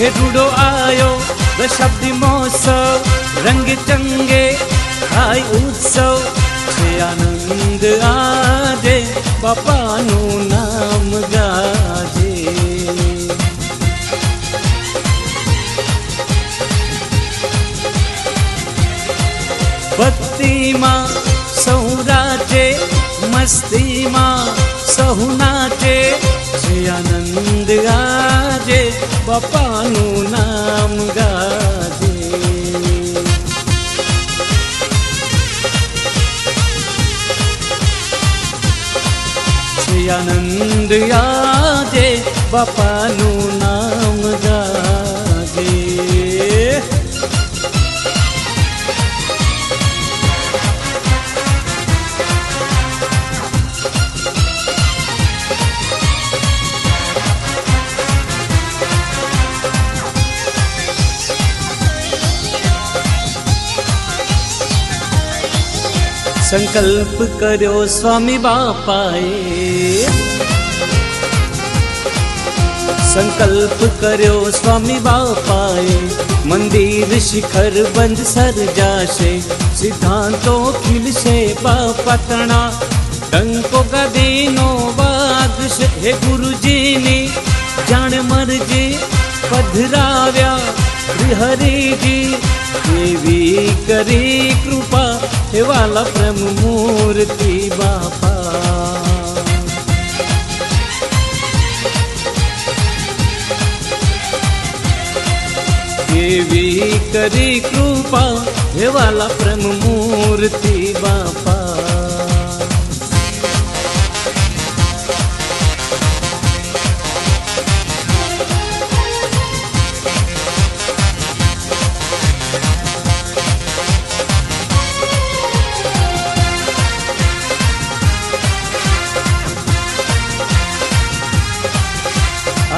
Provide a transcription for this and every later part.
રૂડો આયો દશાબ્દી મહોત્સવ રંગે ચંગે થાય ઉત્સવ છે આનંદ આજે બાપાનું નામ ગાજે ભક્તિમાં સૌ રાચે મસ્તીમાં સહુ નાચે છે આનંદ આજે બાપાનું નામ ગાજે છે આનંદ આજે બાપાનું નામ ગાજે સંકલ્પ કર્યો સ્વામી બાપાએ સંકલ્પ કર્યો સ્વામી બાપાએ મંદિર શિખર બંધ સર્જાશે સિદ્ધાંતો ખીલશે બાપા તણા ડંકો ગાદીનો વાગશે હે ગુરુજીની જાણ મરજી પધરાવ્યા હરિજી એવી કરી કૃપા હે વાલા પ્રેમ મૂર્તિ બાપા એવી કરી કૃપા હે વાલા પ્રેમ મૂર્તિ બાપા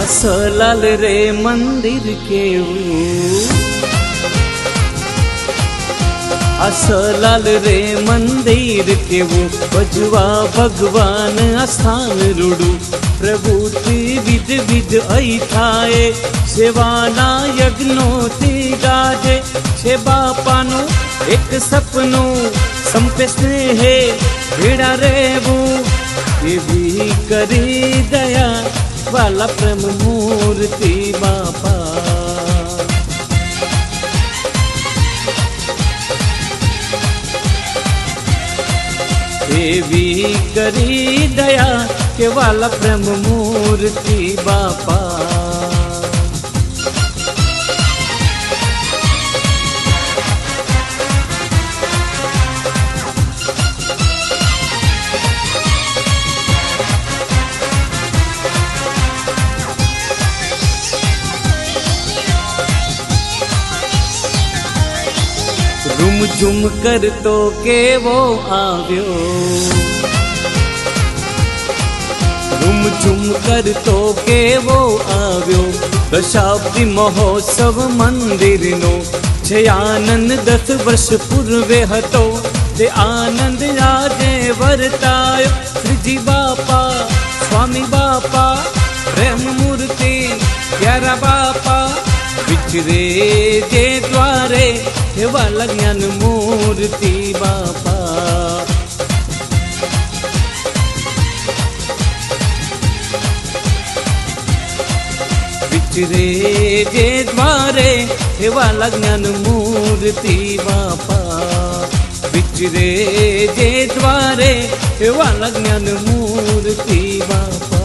असलाल रे मंदिर केवू असलाल रे मंदिर केवू बजवा भगवान आस्थान रूडू प्रभुति विध विध अई थाए सेवाना यज्ञो थी गाजे छे बापानु एक सपनु संपे स्नेहे भेड़ा रेवू एवी करी दया वाला प्रेम मूर्ति बापा एवी करी दया के वाला प्रेम मूर्ति बापा झुम झुम कर तो केवो आव्यो झुम झुम कर तो केवो आव्यो दशाब्दी महोत्सव मंदिर नो छे आनंद 10 वर्ष पूर्वे हतो ते आनंद आजे वर्तायो श्रीजी बापा स्वामी बापा प्रेम मूर्ति प्यारा बापा विचरे जे द्वारे हे वाला ज्ञान मूर्ति बापा विचरे जे द्वारे हे वाला ज्ञान मूर्ति बापा विचरे जे द्वारे हे वाला ज्ञान मूर्ति बापा।